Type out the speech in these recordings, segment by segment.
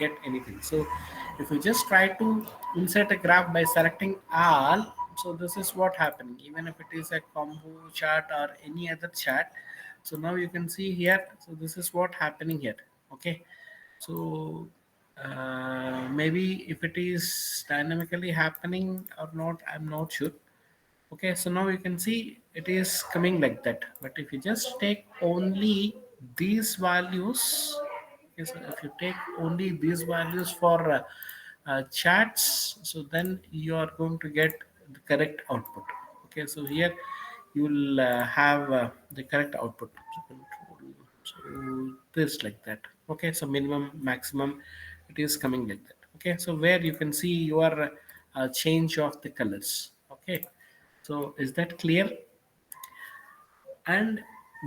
get anything. So if we just try to insert a graph by selecting all, so this is what happening. Even if it is a combo chart or any other chart, so now you can see here. So this is what happening here. Okay, so maybe if it is dynamically happening or not, I'm not sure. Okay, so now you can see it is coming like that. But if you just take only these values, okay, so if you take only these values for charts, so then you are going to get the correct output. Okay, so here you will have the correct output. So this like that. Okay, so minimum, maximum, it is coming like that. Okay, so where you can see your change of the colors. Okay, so is that clear? And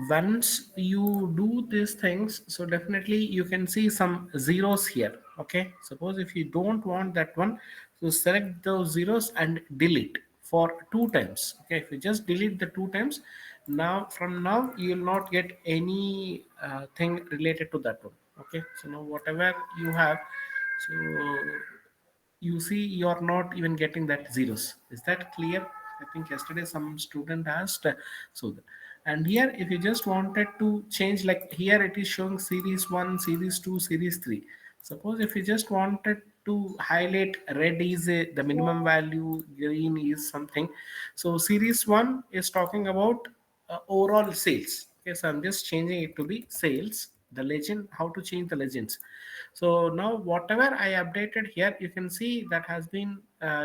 once you do these things, so definitely you can see some zeros here. Okay, suppose if you don't want that one, so select those zeros and delete for two times. Okay, if you just delete the two times, now from now you will not get any thing related to that one. Okay, so now whatever you have, so you see you're not even getting that zeros. Is that clear? I think yesterday some student asked, and here if you just wanted to change, like here it is showing series 1, series 2, series 3. Suppose if you just wanted to highlight, red is the minimum value, green is something. So series 1 is talking about overall sales. Okay, so I'm just changing it to be sales. The legend, how to change the legends. So now whatever I updated here, you can see that has been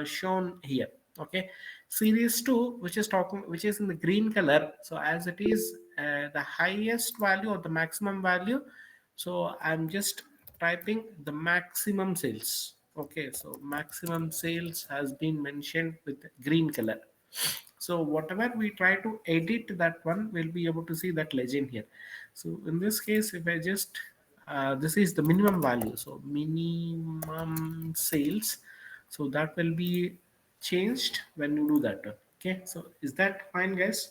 shown here. Okay, series 2, which is talking, which is in the green color, so as it is the highest value or the maximum value, so I'm just typing the maximum sales. Okay, so maximum sales has been mentioned with green color. So whatever we try to edit that one, we'll be able to see that legend here. So in this case, if I just this is the minimum value, so minimum sales, so that will be changed when you do that one. Okay, so is that fine, guys?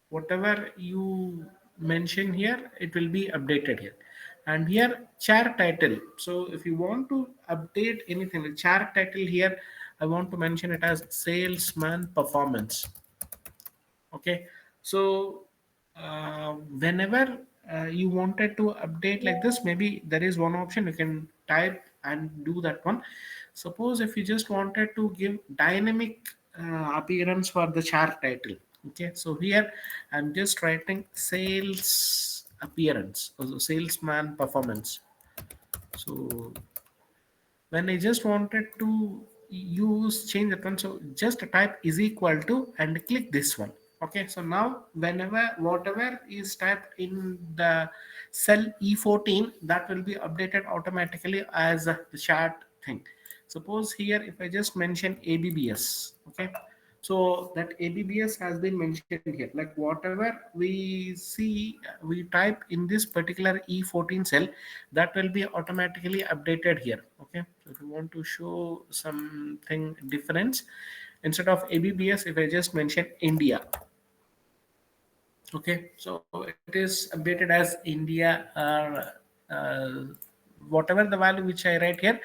Whatever you mention here, it will be updated here. And here chart title, so if you want to update anything, the chart title here, I want to mention it as salesman performance. Okay, so whenever you wanted to update like this, maybe there is one option you can type and do that one. Suppose if you just wanted to give dynamic appearance for the chart title. Okay, so here I'm just writing sales appearance, also salesman performance. So when I just wanted to use change the one, so just type is equal to and click this one. Okay, so now whenever whatever is typed in the cell E14, that will be updated automatically as the chart thing. Suppose here if I just mention ABBS, okay, so that ABBS has been mentioned here. Like whatever we see, we type in this particular E14 cell, that will be automatically updated here. Okay, so if you want to show something difference, instead of ABBS, if I just mention India, okay, so it is updated as India or whatever the value which I write here,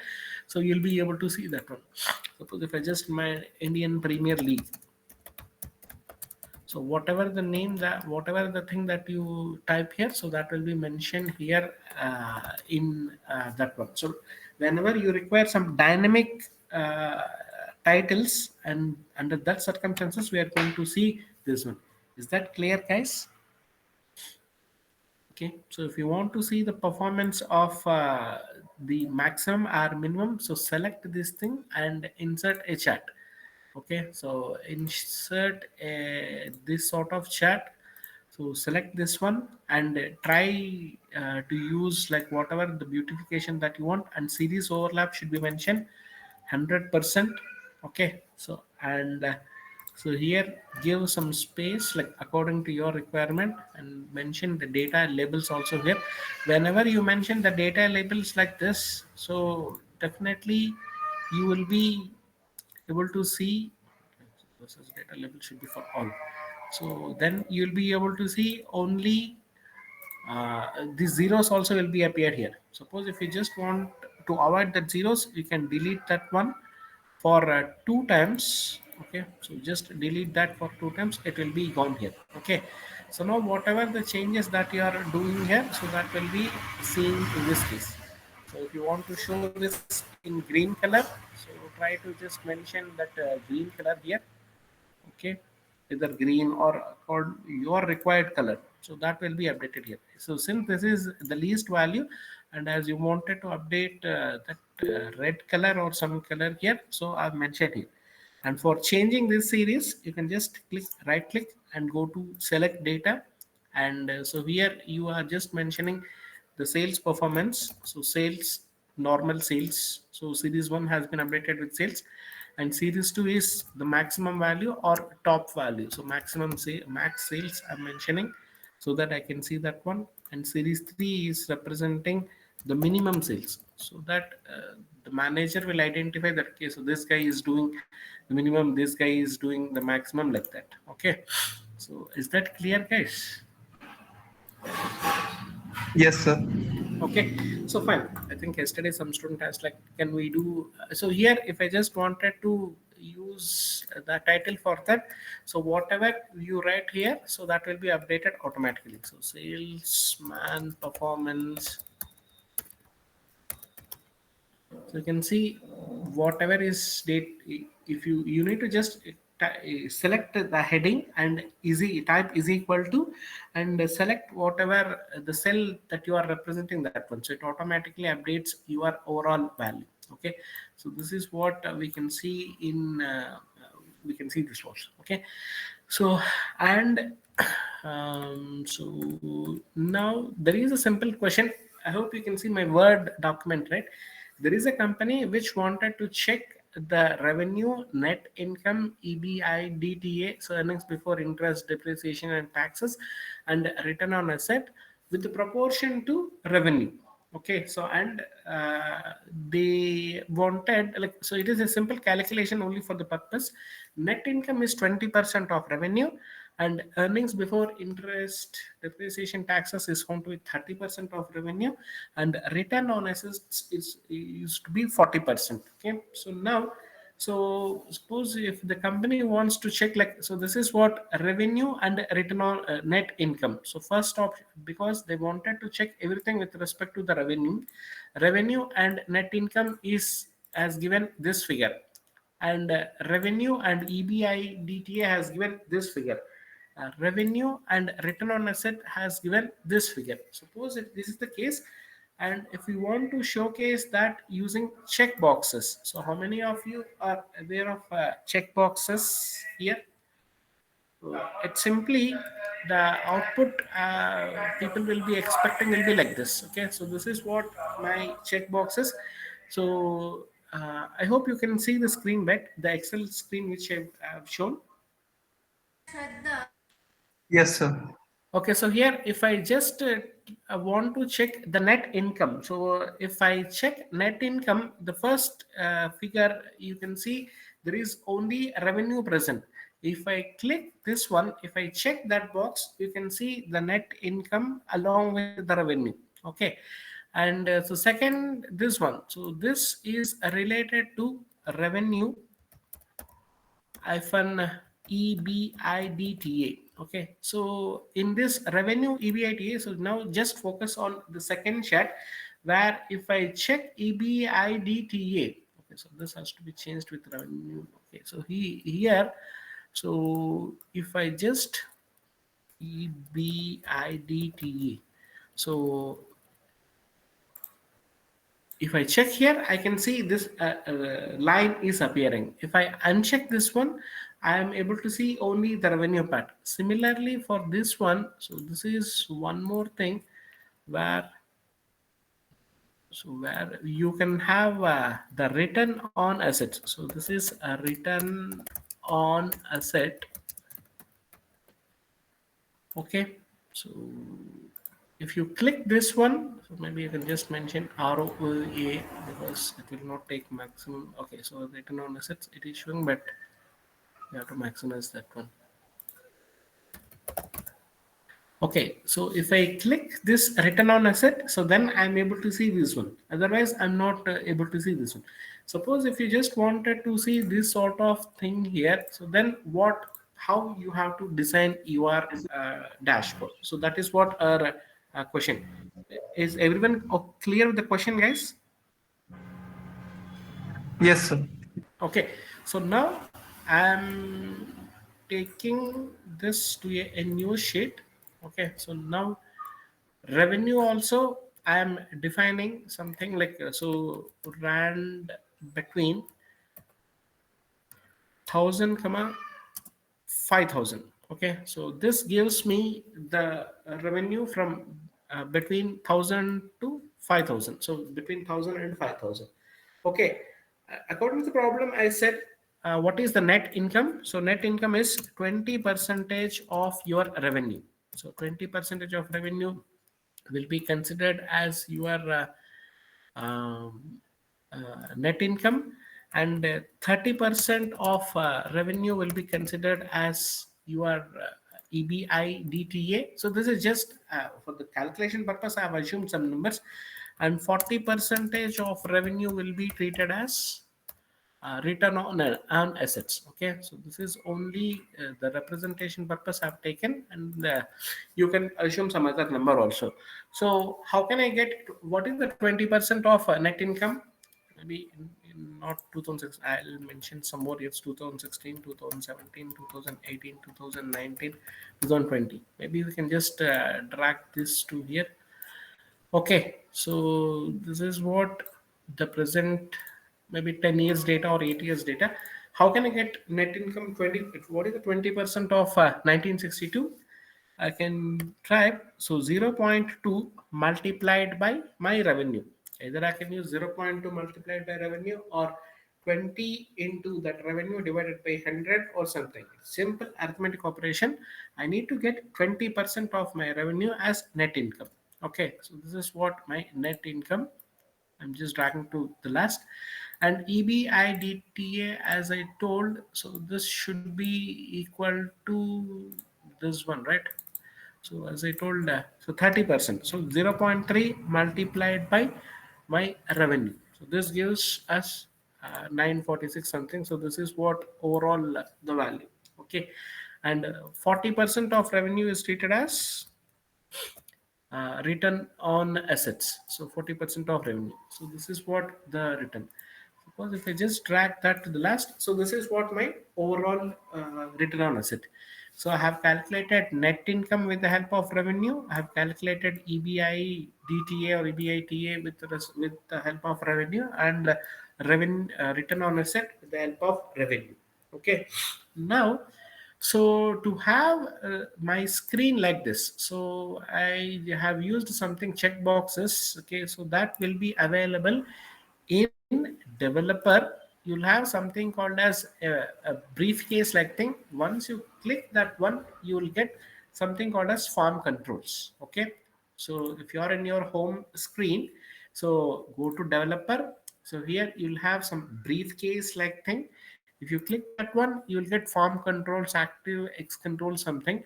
so you'll be able to see that one. Suppose if I just my Indian Premier League, so whatever the name, that whatever the thing that you type here, so that will be mentioned here in that one. So whenever you require some dynamic titles, and under that circumstances we are going to see this one. Is that clear, guys? Okay, so if you want to see the performance of the maximum or minimum, so select this thing and insert a chart. Okay, so insert this sort of chart. So select this one and try to use like whatever the beautification that you want, and series overlap should be mentioned 100%. Okay, so and so here give some space like according to your requirement, and mention the data labels also here. Whenever you mention the data labels like this, so definitely you will be able to see versus data level should be for all. So then you'll be able to see only the zeros also will be appeared here. Suppose if you just want to avoid that zeros, you can delete that one for two times. Okay, so just delete that for two times, it will be gone here. Okay, so now whatever the changes that you are doing here, so that will be seen in this case. So if you want to show this in green color, so try to just mention that green color here. Okay, either green or your required color, so that will be updated here. So since this is the least value, and as you wanted to update that red color or some color here, so I've mentioned here. And for changing this series, you can just click right click and go to select data. And so here you are just mentioning the sales performance. So sales, normal sales. So series 1 has been updated with sales, and series 2 is the maximum value or top value. So maximum say max sales I'm mentioning, so that I can see that one. And series 3 is representing the minimum sales, so that the manager will identify that, okay, so this guy is doing the minimum, this guy is doing the maximum, like that. Okay, so is that clear, guys? Yes, sir. Okay, so fine. I think yesterday some student asked like, can we do? So here, if I just wanted to use the title for that, so whatever you write here, so that will be updated automatically. So salesman performance. So you can see whatever is date. If you need to just select the heading and easy type is equal to, and select whatever the cell that you are representing, that one. So it automatically updates your overall value. Okay, so this is what we can see in. We can see this was okay. So and so now there is a simple question. I hope you can see my Word document, right? There is a company which wanted to check the revenue, net income, EBITDA, so earnings before interest, depreciation, and taxes, and return on asset with the proportion to revenue. Okay, so and they wanted, like, so it is a simple calculation only for the purpose. Net income is 20% of revenue, and earnings before interest, depreciation, taxes is found to be 30% of revenue, and return on assets is used to be 40%. Okay, so now, so suppose if the company wants to check, like, so this is what revenue and return on net income. So first option, because they wanted to check everything with respect to the revenue and net income is as given this figure, and revenue and EBITDA has given this figure. Revenue and return on asset has given this figure. Suppose if this is the case, and if we want to showcase that using check boxes, so how many of you are aware of check boxes here? It's simply the output people will be expecting will be like this. Okay, so this is what my checkbox is. So I hope you can see the screen, right? The Excel screen which I've shown. Yes, sir. Okay, so here if I just want to check the net income, so if I check net income, the first figure you can see there is only revenue present. If I click this one, if I check that box, you can see the net income along with the revenue. Okay, and so second, this one. So this is related to revenue hyphen EBITDA. Okay, so in this revenue EBITDA, so now just focus on the second chat, where if I check EBITDA, okay, so this has to be changed with revenue. Okay, so here, so if I just EBITDA, so if I check here, I can see this line is appearing. If I uncheck this one, I am able to see only the revenue part. Similarly for this one, so this is one more thing where, so where you can have the return on assets. So this is a return on asset. Okay, so if you click this one, so maybe you can just mention ROA, because it will not take maximum. Okay, so return on assets it is showing, but you have to maximize that one. Okay, so if I click this return on asset, so then I'm able to see this one. Otherwise, I'm not able to see this one. Suppose if you just wanted to see this sort of thing here, so then what? How you have to design your dashboard? So that is what our question. Is everyone clear with the question, guys? Yes, sir. Okay, so now I'm taking this to a new sheet. Okay, so now revenue also I am defining something like so rand between 1000 comma 5000. Okay, so this gives me the revenue from between 1000 to 5000, so between 1000 and 5000. Okay, according to the problem I said what is the net income. So net income is 20 percentage of your revenue. So 20 percentage of revenue will be considered as your um, net income, and 30% of revenue will be considered as your EBITDA. So this is just for the calculation purpose. I have assumed some numbers, and 40 percentage of revenue will be treated as return on assets. Okay, so this is only the representation purpose I've taken, and you can assume some other number also. So how can I get what is the 20% of net income? Maybe in not 2006, I'll mention some more years: 2016, 2017, 2018, 2019, 2020. Maybe we can just drag this to here. Okay, so this is what the present, maybe 10 years data or 8 years data. How can I get net income 20? What is the 20% of 1962? I can try. So 0.2 multiplied by my revenue. Either I can use 0.2 multiplied by revenue, or 20 into that revenue divided by 100 or something. Simple arithmetic operation. I need to get 20% of my revenue as net income. Okay, so this is what my net income. I'm just dragging to the last. And EBITDA, as I told, so this should be equal to this one, right? So as I told, so 30%. So 0.3 multiplied by my revenue. So this gives us 946 something. So this is what overall the value. Okay, and 40% of revenue is treated as return on assets. So 40% of revenue. So this is what the return. Suppose if I just drag that to the last, so this is what my overall return on asset. So I have calculated net income with the help of revenue. I have calculated EBI DTA or EBITA with the help of revenue, and revenue return on asset with the help of revenue. Okay. Now, so to have my screen like this, so I have used something check boxes. Okay, so that will be available in developer. You'll have something called as a briefcase like thing. Once you click that one, you will get something called as farm controls. Okay, so if you are in your home screen, so go to developer. So here you'll have some briefcase like thing. If you click that one, you will get farm controls, active X control something.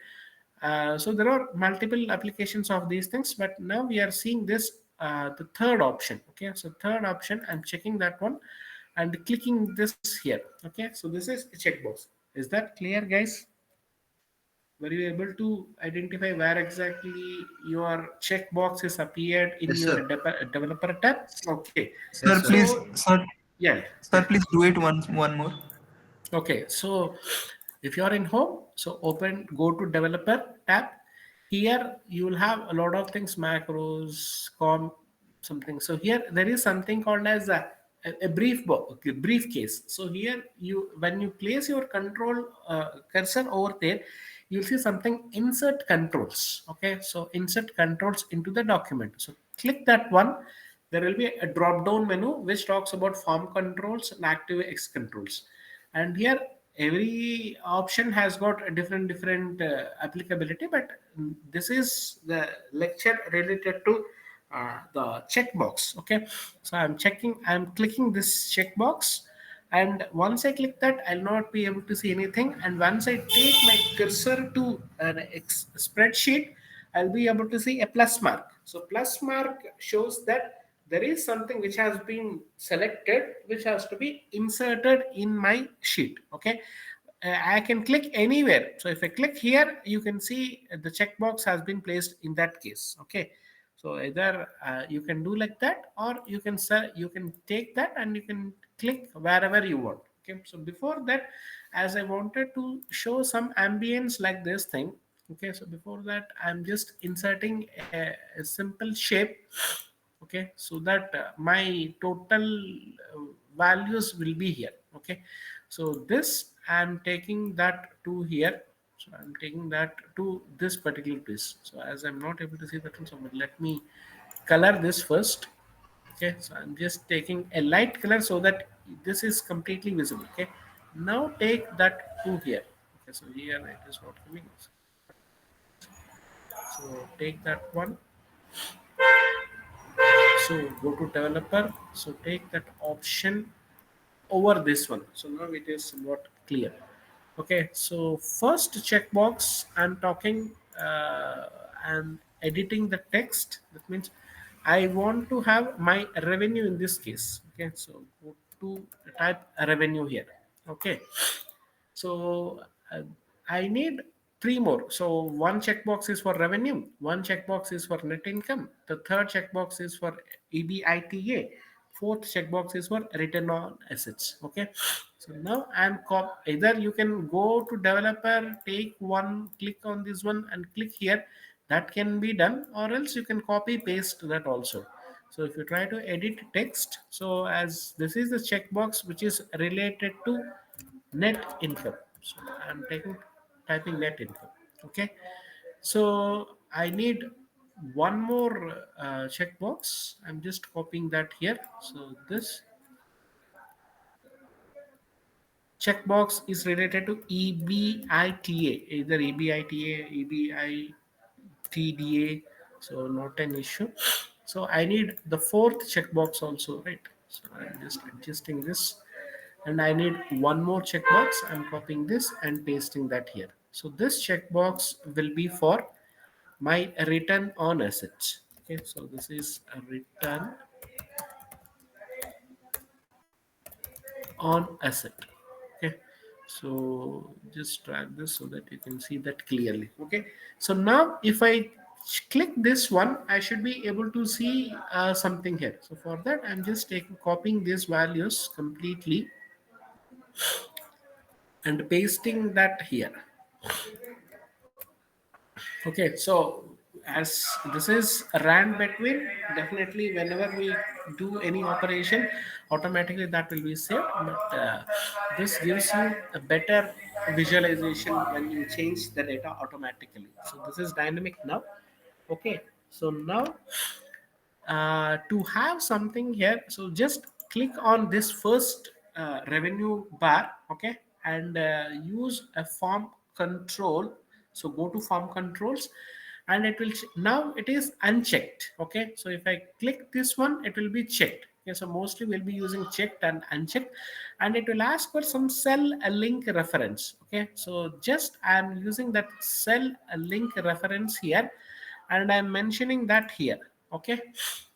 So there are multiple applications of these things, but now we are seeing this the third option. Okay, so third option, I'm checking that one and clicking this here. Okay, so this is a checkbox. Is that clear, guys? Were you able to identify where exactly your checkbox is appeared in Yes, your sir. developer tab? Okay, Yes, Sir, sir. please, so sir, yeah, sir, yeah. please do it one more. Okay, so if you are in home, so open, go to developer tab. Here you will have a lot of things, macros, com, something. So here there is something called as a okay, briefcase. So here you, when you place your control cursor over there, you'll see something insert controls. Okay, so insert controls into the document. So click that one. There will be a drop down menu which talks about form controls and active X controls, and here every option has got a different applicability, but this is the lecture related to the checkbox. Okay, so I'm clicking this checkbox, and once I click that, I'll not be able to see anything. And once I take my cursor to an spreadsheet, I'll be able to see a plus mark. So plus mark shows that there is something which has been selected, which has to be inserted in my sheet. Okay. I can click anywhere. So if I click here, you can see the checkbox has been placed in that case. Okay. So either you can do like that, or you can take that and you can click wherever you want. Okay. So before that, as I wanted to show some ambience like this thing. Okay. So before that, I'm just inserting a simple shape. Okay. So that my total values will be here. Okay. So this I'm taking that to here. So I'm taking that to this particular place. So as I'm not able to see that one, so let me color this first. Okay, so I'm just taking a light color so that this is completely visible. Okay, now take that to here. Okay, so here it is not coming. So take that one. So go to developer. So take that option over this one. So now it is somewhat clear. Okay, so first checkbox, I'm talking, I'm editing the text. That means I want to have my revenue in this case. Okay, so go to type revenue here. Okay, so I need three more. So one checkbox is for revenue, one checkbox is for net income, the third checkbox is for EBITDA, fourth checkbox is for return on assets. Okay. So now either you can go to developer, take one, click on this one and click here. That can be done, or else you can copy paste that also. So if you try to edit text, so as this is the checkbox which is related to net income. So I'm taking typing net income. Okay. So I need one more checkbox. I'm just copying that here. So this checkbox is related to EBITDA, either EBITDA, EBITDA, so not an issue. So I need the fourth checkbox also, right? So I'm just adjusting this, and I need one more checkbox. I'm copying this and pasting that here. So this checkbox will be for my return on assets. Okay, so this is a return on asset. Okay, so just drag this so that you can see that clearly. Okay, so now if I click this one, I should be able to see something here. So for that, I'm just taking copying these values completely and pasting that here. Okay, so as this is ran between, definitely whenever we do any operation, automatically that will be saved. But this gives you a better visualization when you change the data automatically. So this is dynamic now. Okay, so now to have something here, so just click on this first revenue bar. Okay, and use a form control. So go to form controls, and it will now it is unchecked. Okay, so if I click this one, it will be checked. Okay, so mostly we'll be using checked and unchecked, and it will ask for some cell link reference. Okay, so just I'm using that cell link reference here, and I'm mentioning that here. Okay,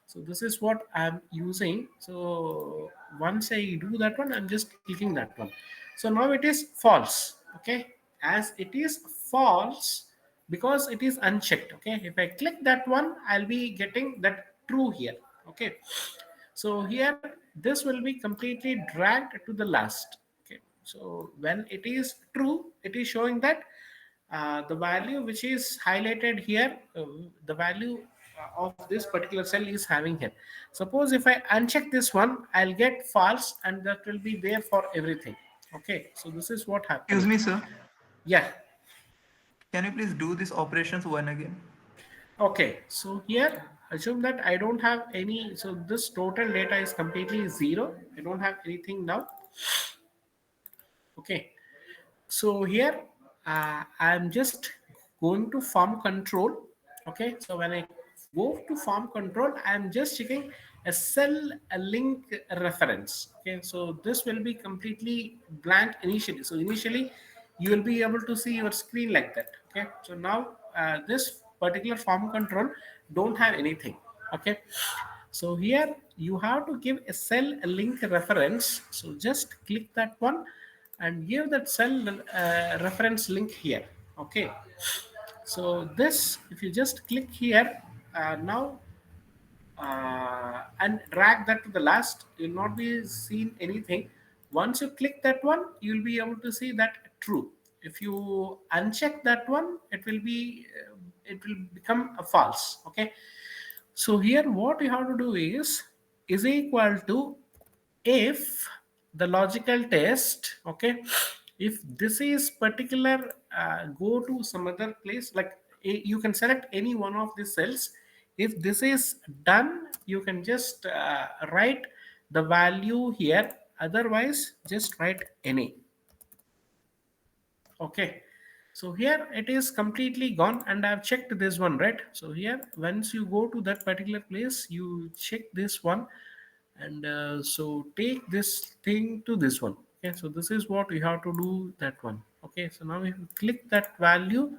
so this is what I'm using. So once I do that one, I'm just clicking that one. So now it is false. Okay, as it is false because it is unchecked. Okay, if I click that one, I'll be getting that true here. Okay, so here this will be completely dragged to the last. Okay, so when it is true, it is showing that the value which is highlighted here, the value of this particular cell is having here. Suppose if I uncheck this one, I'll get false, and that will be there for everything. Okay, so this is what Excuse happening. me, sir. Yeah. Can you please do this operations one again? Okay, so here assume that I don't have any, so this total data is completely zero. I don't have anything now. Okay, so here I'm just going to farm control. Okay, so when I go to farm control, I'm just checking a cell a link reference. Okay, so this will be completely blank initially. So initially you will be able to see your screen like that. Okay, so now this particular form control don't have anything. Okay, so here you have to give a cell link reference. So just click that one and give that cell reference link here. Okay, so this, if you just click here, now and drag that to the last, you'll not be seen anything. Once you click that one, you'll be able to see that true. If you uncheck that one, it will become a false. Okay, so here what you have to do is equal to, if the logical test, okay, if this is particular, go to some other place, like you can select any one of these cells. If this is done, you can just write the value here, otherwise just write any. Okay, so here it is completely gone, and I've checked this one, right? So here, once you go to that particular place, you check this one, and so take this thing to this one. Okay, so this is what you have to do, that one. Okay, so now if you click that value,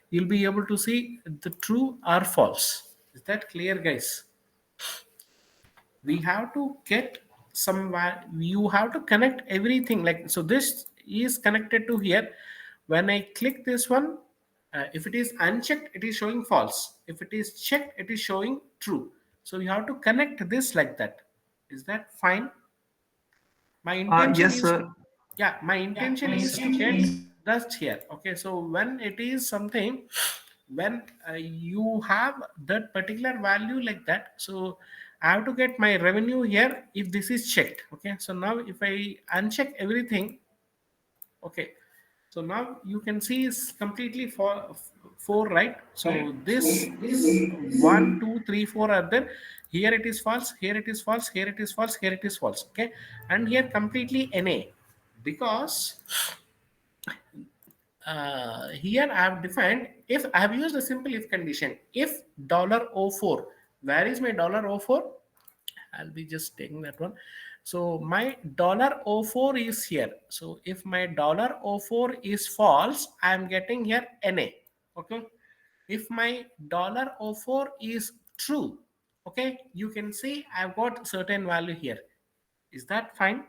you'll be able to see the true or false. Is that clear, guys? We have to get you have to connect everything, like, so this is connected to here. When I click this one, if it is unchecked, it is showing false. If it is checked, it is showing true. So you have to connect this like that. Is that fine? My intention Yes, is, sir. yeah, my intention is to get dust here. Okay, so when it is something, when you have that particular value like that, so I have to get my revenue here if this is checked. Okay, so now if I uncheck everything, okay, so now you can see it's completely four, right? So this one, two, three, four are there. Here it is false, here it is false, here it is false, here it is false. Okay, and here completely NA, because here I have defined, if I have used a simple if condition. If $04, where is my $04? I'll be just taking that one. So my $04 is here. So if my $04 is false, I am getting here NA. Okay. If my $04 is true, okay, you can see I've got certain value here. Is that fine?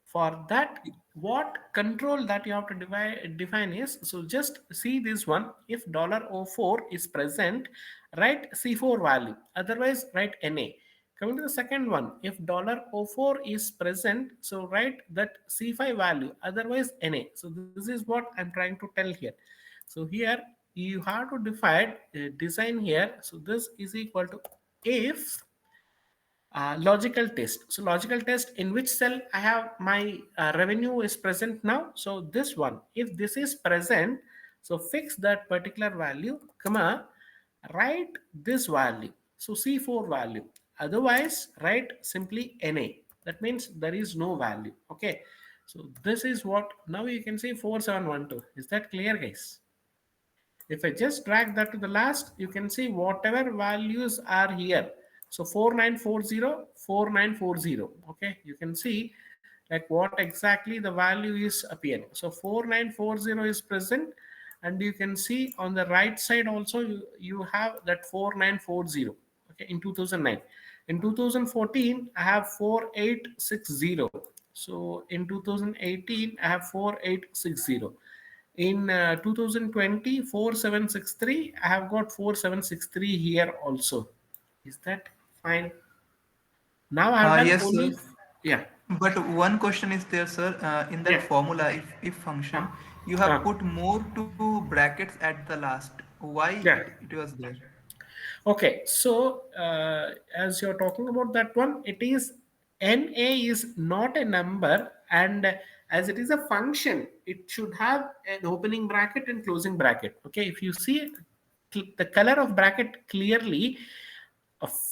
For that, what control that you have to define is, so just see this one. If $04 is present, write C4 value, otherwise write NA. Coming to the second one, if $04 is present, so write that C5 value, otherwise NA. So this is what I'm trying to tell here. So here you have to define design here. So this is equal to, if logical test. So logical test, in which cell I have my revenue is present now. So this one, if this is present, so fix that particular value, comma, write this value. So C4 value. Otherwise, write simply NA. That means there is no value. Okay. So this is what, now you can say 4712. Is that clear, guys? If I just drag that to the last, you can see whatever values are here. So 4940, 4940. Okay, you can see like what exactly the value is appearing. So 4940 is present, and you can see on the right side also you have that 4940. Okay, in 2009. In 2014, I have 4860. So in 2018, I have 4860. In 2020, 4763, I have got 4763 here also. Is that fine? Now I have done Yes, only, sir. yeah, But one question is there, sir. In that yeah. formula, if uh, function, you have uh, put more two brackets at the last. Why yeah. it was there? Okay, so as you're talking about that one, it is NA is not a number, and as it is a function, it should have an opening bracket and closing bracket. Okay, if you see the color of bracket clearly,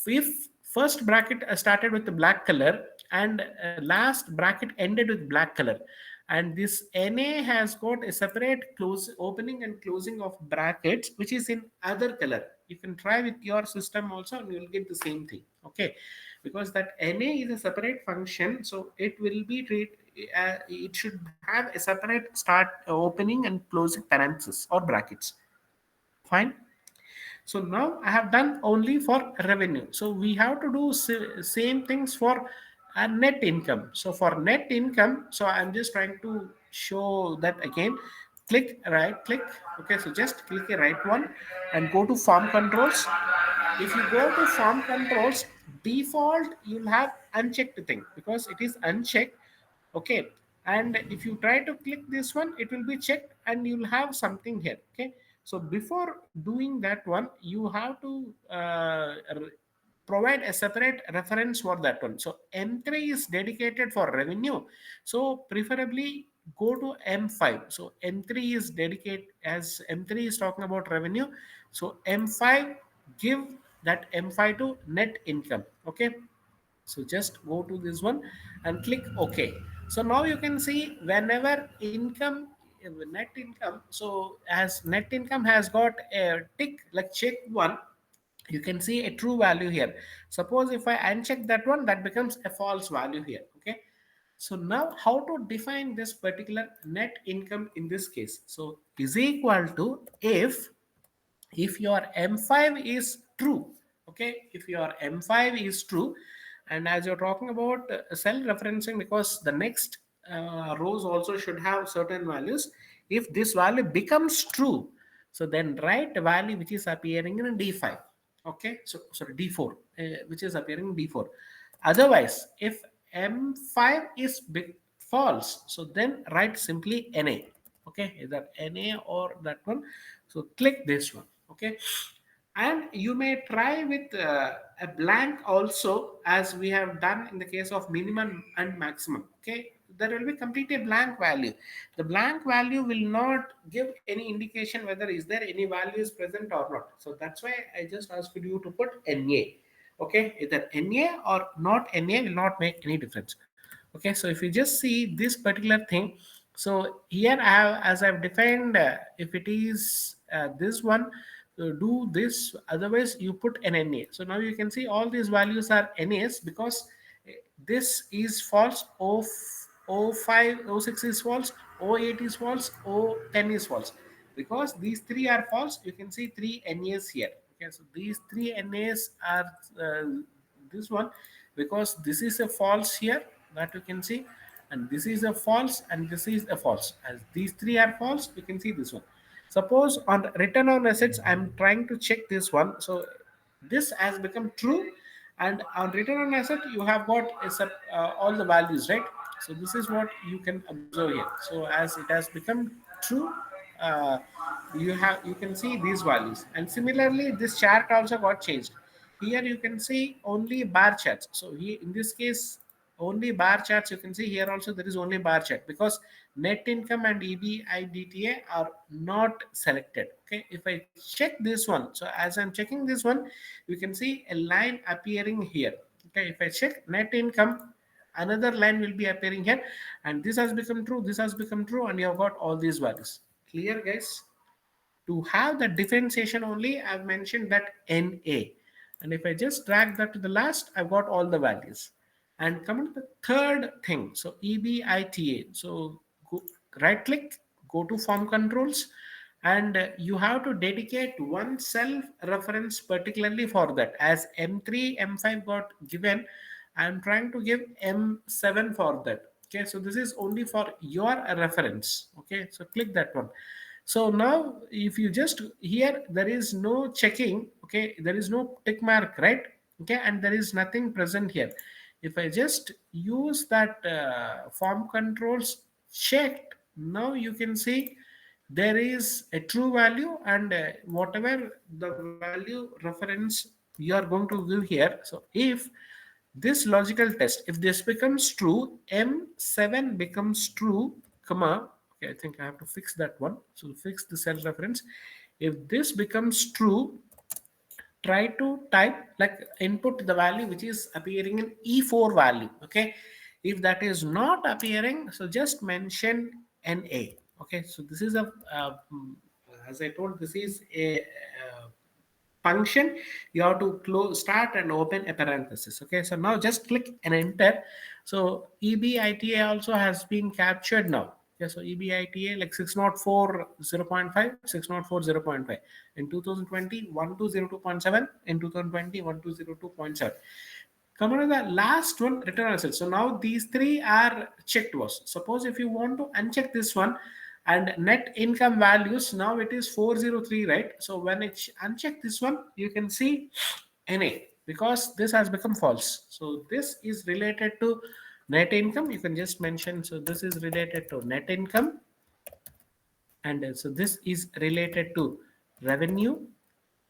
if first bracket started with the black color, and last bracket ended with black color, and this NA has got a separate close opening and closing of brackets which is in other color. You can try with your system also and you will get the same thing. Okay, because that NA is a separate function, so it will be it should have a separate start opening and closing parenthesis or brackets. Fine. So now I have done only for revenue. So we have to do same things for net income. So for net income, so I'm just trying to show that again. Click right click. Okay, so just click a right one and go to form controls. If you go to form controls, default you'll have unchecked thing because it is unchecked. Okay, and if you try to click this one, it will be checked and you'll have something here. Okay, so before doing that one, you have to provide a separate reference for that one. So M3 is dedicated for revenue, so preferably go to M5. So M3 is dedicated, as M3 is talking about revenue, so M5, give that M5 to net income. Okay, so just go to this one and click OK. So now you can see whenever income, net income, so as net income has got a tick like check one, you can see a true value here. Suppose if I uncheck that one, that becomes a false value here. Okay, so now how to define this particular net income in this case? So is equal to if your M5 is true. Okay, if your M5 is true, and as you're talking about cell referencing, because the next rows also should have certain values. If this value becomes true, so then write a value which is appearing in D5. Okay, so sorry, D4, which is appearing in D4. Otherwise, if M5 is false, so then write simply NA. Okay, either NA or that one. So click this one. Okay, and you may try with a blank also, as we have done in the case of minimum and maximum. Okay, there will be completely blank value. The blank value will not give any indication whether is there any value is present or not. So that's why I just asked you to put NA. Okay, either NA or not NA will not make any difference. Okay, so if you just see this particular thing, so here I have, as I've defined, if it is this one, do this, otherwise you put an NA. So now you can see all these values are NAs because this is false, O5, O6 is false, O8 is false, O10 is false. Because these three are false, you can see three NAs here. Okay, so these three NAs are uh, this one, because this is a false here that you can see, and this is a false, and this is a false. As these three are false, you can see this one. Suppose on return on assets, I'm trying to check this one. So this has become true, and on return on asset, you have got all the values, right? So this is what you can observe here. So as it has become true, uh, you can see these values, and similarly this chart also got changed. Here you can see only bar charts. So here in this case, only bar charts you can see. Here also there is only bar chart because net income and EBITDA are not selected. Okay, if I check this one, so as I'm checking this one, you can see a line appearing here. Okay, if I check net income, another line will be appearing here, and this has become true, this has become true, and you have got all these values. Clear, guys? To have the differentiation only, I've mentioned that NA. And if I just drag that to the last, I've got all the values. And coming to the third thing, so EBITDA. So go, right click, go to form controls, and you have to dedicate one self reference particularly for that. As M3, M5 got given, I'm trying to give M7 for that. Okay, so this is only for your reference. Okay, so click that one. So now if you just here, there is no checking. Okay, there is no tick mark, right? Okay, and there is nothing present here. If I just use that form controls checked, now you can see there is a true value, and whatever the value reference you are going to give here. So if this logical test, if this becomes true, M7 becomes true, comma, okay, I think I have to fix that one. So fix the cell reference. If this becomes true, try to type like input the value which is appearing in E4 value. Okay. If that is not appearing, so just mention NA. Okay. So this is as I told, this is a function. You have to close, start and open a parenthesis. Okay, so now just click and enter. So EBITA also has been captured now. Okay, so EBITA like 604 0.5, 604 0.5. In 2020, 1202.7. In 2020, 1202.7. Coming to the last one, return on assets. So now these three are checked was. Suppose if you want to uncheck this one and net income values, now it is 403, right? So when it uncheck this one, you can see NA because this has become false. So this is related to net income. You can just mention. So this is related to net income, and so this is related to revenue,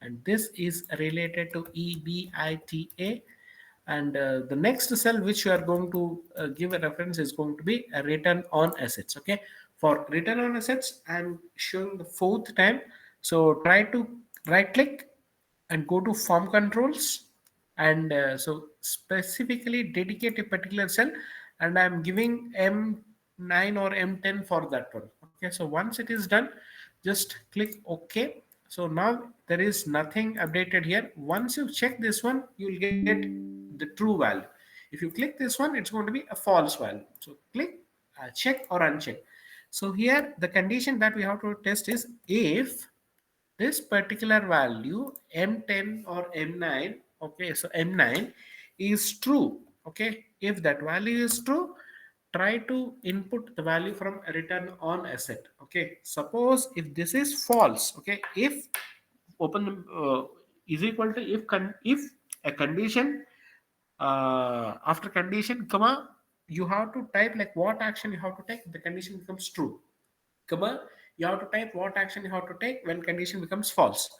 and this is related to EBITA, and the next cell which you are going to give a reference is going to be a return on assets. Okay, for return on assets I'm showing the fourth time. So try to right click and go to form controls, and so specifically dedicate a particular cell, and I'm giving M9 or M10 for that one. Okay, so once it is done, just click OK. So now there is nothing updated here. Once you check this one, you will get the true value. If you click this one, it's going to be a false value. So click check or uncheck. So here the condition that we have to test is if this particular value M10 or M9, okay, so M9 is true. Okay, if that value is true, try to input the value from return on asset. Okay, suppose if this is false, okay, if open is equal to if a condition, after condition comma, you have to type like what action you have to take, the condition becomes true, comma, you have to type what action you have to take when condition becomes false.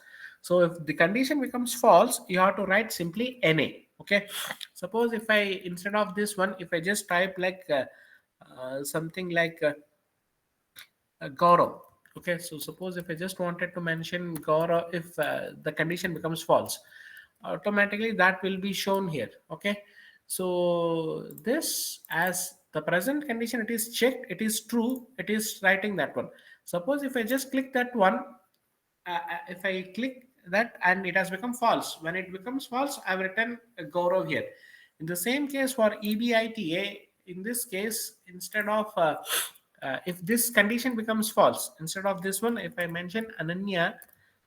So if the condition becomes false, you have to write simply NA. Okay, suppose if I, instead of this one, if I just type like something like Gaurav. Okay, so suppose if I just wanted to mention Gaurav, if the condition becomes false, automatically that will be shown here. Okay, so this, as the present condition, it is checked, it is true, it is writing that one. Suppose if I just click that one, if I click that and it has become false, when it becomes false, I've written Gaurav here. In the same case for EBITA, in this case, instead of if this condition becomes false, instead of this one, if I mention Ananya,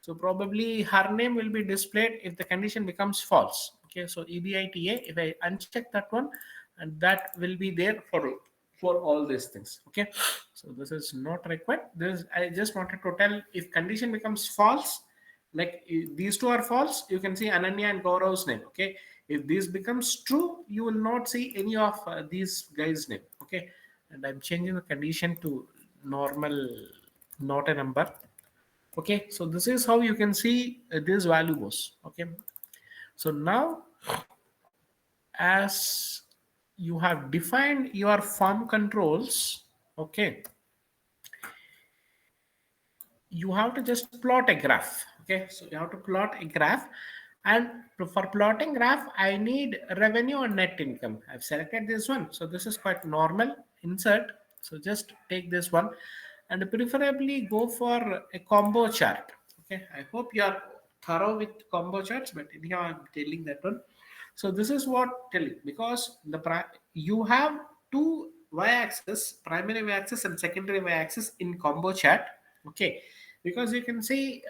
so probably her name will be displayed if the condition becomes false. Okay, so EBITA, if I uncheck that one, and that will be there for all these things. Okay, so this is not required. This I just wanted to tell, if condition becomes false, like these two are false, you can see Ananya and Gaurav's name. Okay, if this becomes true, you will not see any of these guys name. Okay, and I'm changing the condition to normal, not a number. Okay, so this is how you can see this value was. Okay, so now as you have defined your form controls, okay, you have to just plot a graph. Okay, so you have to plot a graph, and for plotting graph I need revenue and net income. I've selected this one, so this is quite normal. Insert, so just take this one and preferably go for a combo chart. Okay, I hope you are thorough with combo charts, but anyhow I'm telling that one. So this is what telling, because you have two y-axis, primary y-axis and secondary y-axis in combo chart. Okay, because you can see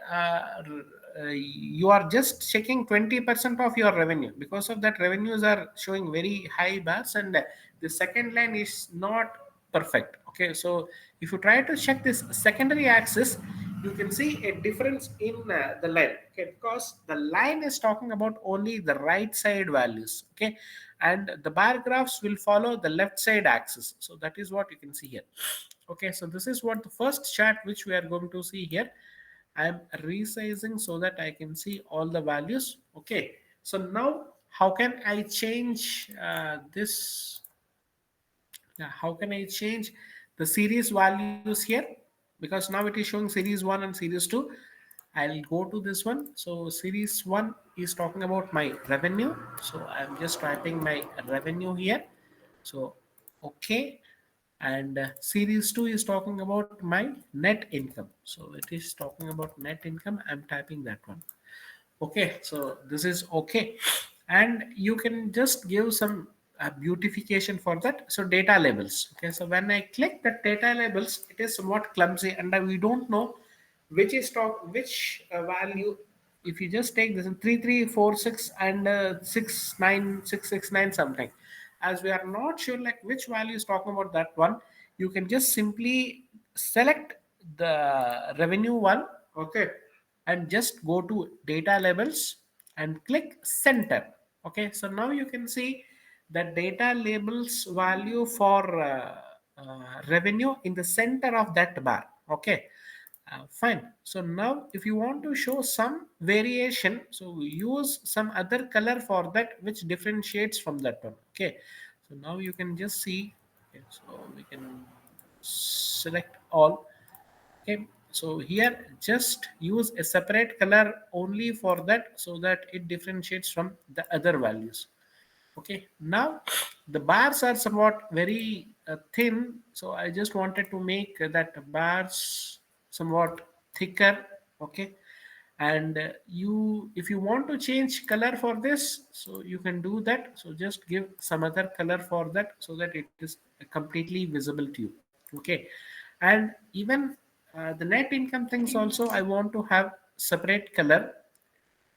you are just checking 20% of your revenue. Because of that, revenues are showing very high bars, and the second line is not perfect. Okay, so if you try to check this secondary axis, you can see a difference in the line. Okay, because the line is talking about only the right side values. Okay, and the bar graphs will follow the left side axis. So that is what you can see here. Okay, so this is what the first chart which we are going to see here. I am resizing so that I can see all the values. Okay, so now how can I change this? How can I change the series values here? Because now it is showing series 1 and series 2. I'll go to this one. So series 1 is talking about my revenue. So I'm just typing my revenue here. So okay, and series 2 is talking about my net income. So it is talking about net income. I'm typing that one. Okay, so this is okay, and you can just give some beautification for that. So data labels. Okay, so when I click the data labels, it is somewhat clumsy, and we don't know which is which value. If you just take this 3346 and 69669 something, as we are not sure like which value is talking about that one, you can just simply select the revenue one. Okay, and just go to data labels and click center. Okay, so now you can see the data labels value for revenue in the center of that bar. Okay, fine. So now if you want to show some variation, so use some other color for that which differentiates from that one. Okay, so now you can just see. Okay, so we can select all. Okay, so here just use a separate color only for that, so that it differentiates from the other values. Okay, now the bars are somewhat very thin, so I just wanted to make that bars somewhat thicker. Okay, and you, if you want to change color for this, so you can do that. So just give some other color for that, so that it is completely visible to you. Okay, and even the net income things also I want to have separate color.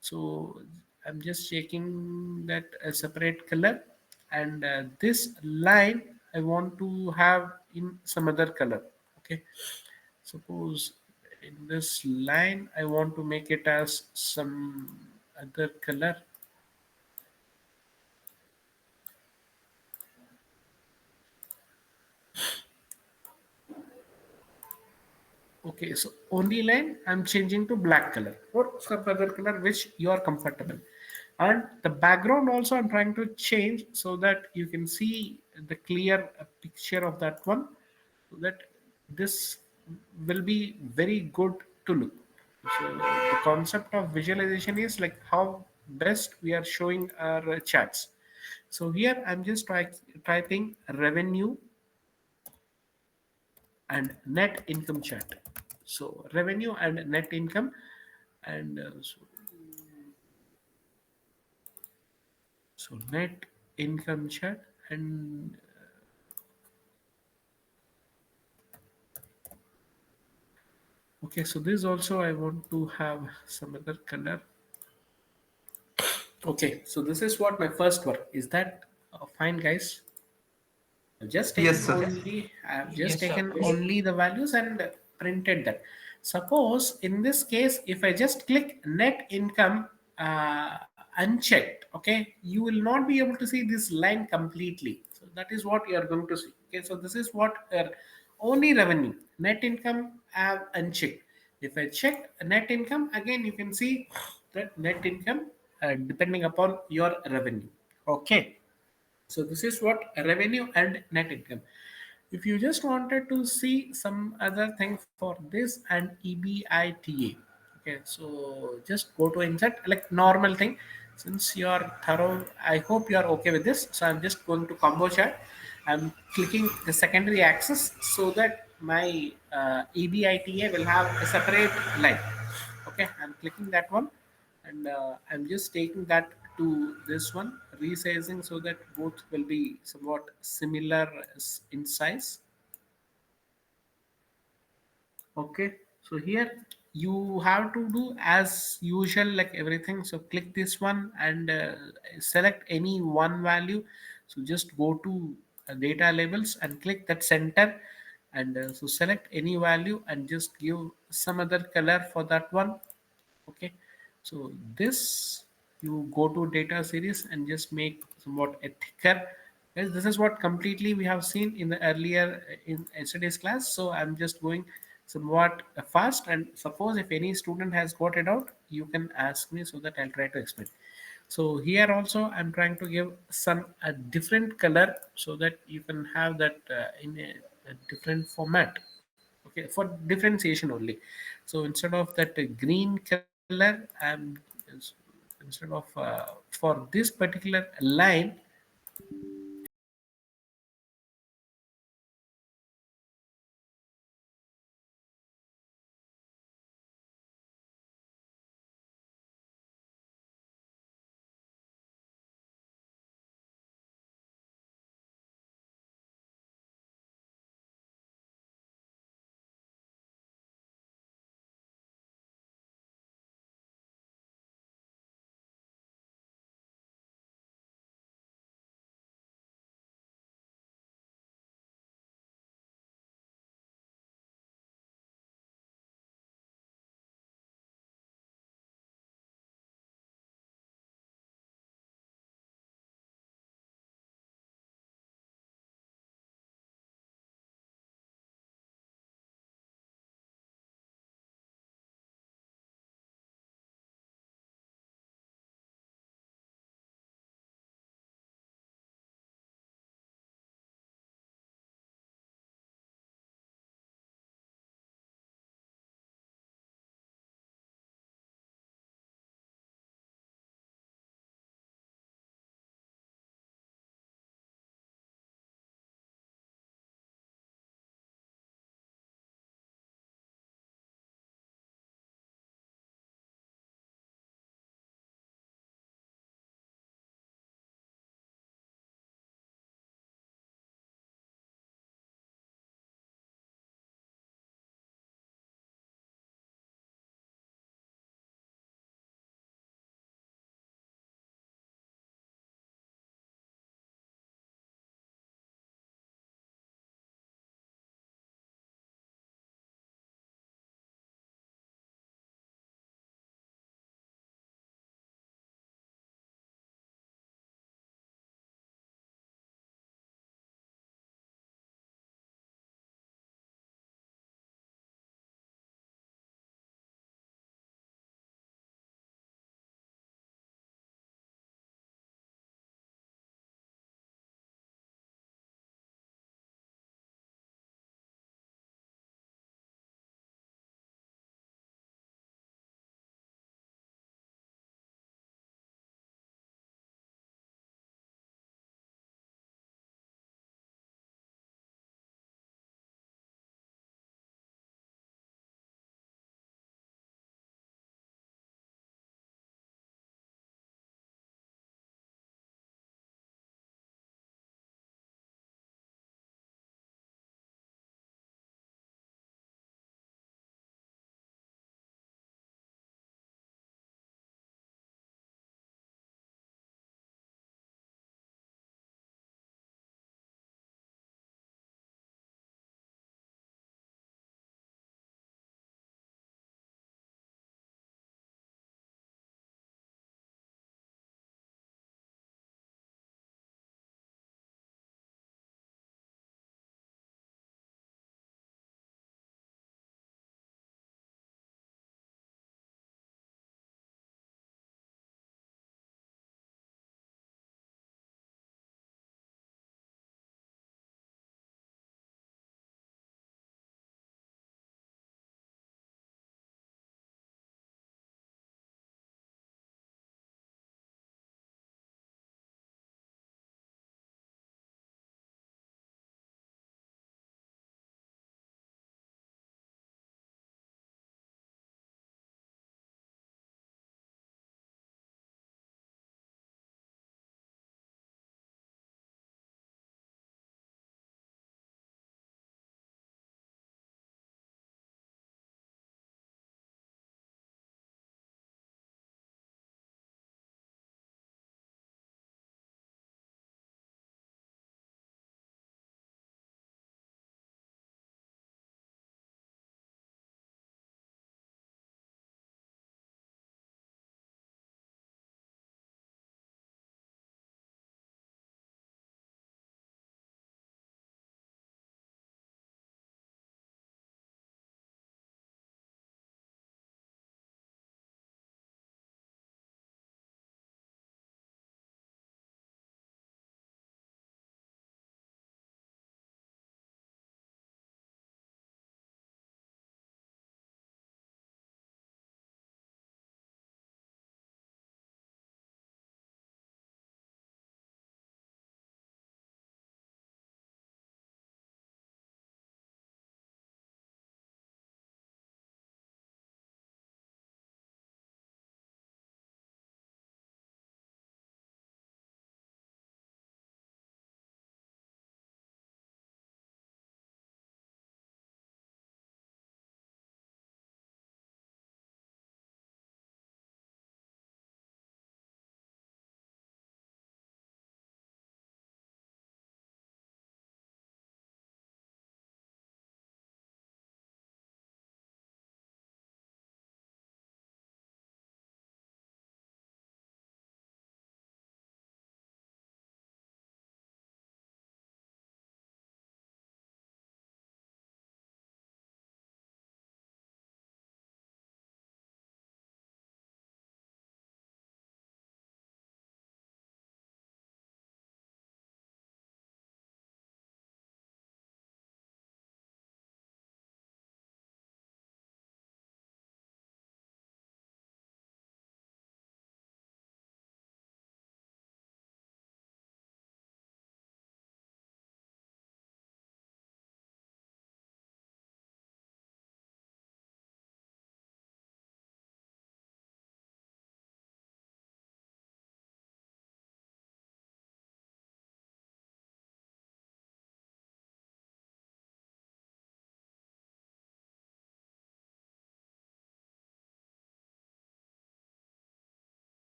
So I'm just checking that a separate color, and this line I want to have in some other color. Okay, suppose in this line I want to make it as some other color. Okay, so only line I'm changing to black color or some other color which you are comfortable. And the background also I'm trying to change, so that you can see the clear picture of that one, so that this will be very good to look. So the concept of visualization is like how best we are showing our charts. So here I'm just typing revenue and net income chart. So revenue and net income, and so net income chart, and okay, so this also I want to have some other color. Okay, so this is what my first work is. That fine, guys? I've just Yes, taken sir. only I've just Yes, sir. taken only the values and printed that. Suppose in this case, if I just click net income unchecked, okay, you will not be able to see this line completely. So that is what you are going to see. Okay, so this is what only revenue, net income have unchecked. If I check net income again, you can see that net income depending upon your revenue. Okay, so this is what revenue and net income. If you just wanted to see some other thing for this and EBITDA, okay, so just go to insert like normal thing. Since you are thorough, I hope you are okay with this. So I'm just going to combo chart. I'm clicking the secondary axis, so that my EBITDA will have a separate line. Okay, I'm clicking that one, and I'm just taking that to this one, resizing, so that both will be somewhat similar in size. Okay, so here you have to do as usual like everything. So click this one and select any one value. So just go to data labels and click that center, and so select any value and just give some other color for that one. Okay, so this, you go to data series and just make somewhat a thicker. Yes, this is what completely we have seen in the earlier in yesterday's class. So I'm just going somewhat fast, and suppose if any student has got it out, you can ask me, so that I'll try to explain. So here also I'm trying to give some a different color, so that you can have that in a different format. Okay, for differentiation only. So instead of that green color, instead of for this particular line,